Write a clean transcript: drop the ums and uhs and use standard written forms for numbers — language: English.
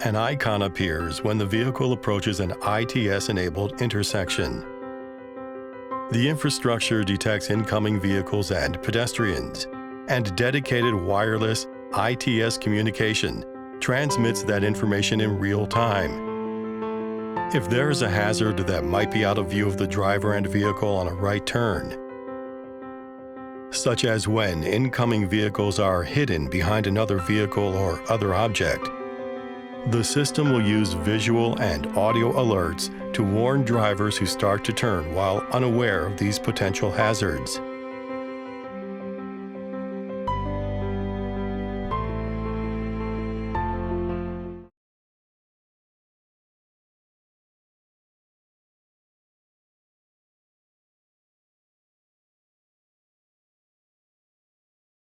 An icon appears when the vehicle approaches an ITS-enabled intersection. The infrastructure detects incoming vehicles and pedestrians, and dedicated wireless ITS communication transmits that information in real time. If there is a hazard that might be out of view of the driver and vehicle on a right turn, such as when incoming vehicles are hidden behind another vehicle or other object, the system will use visual and audio alerts to warn drivers who start to turn while unaware of these potential hazards.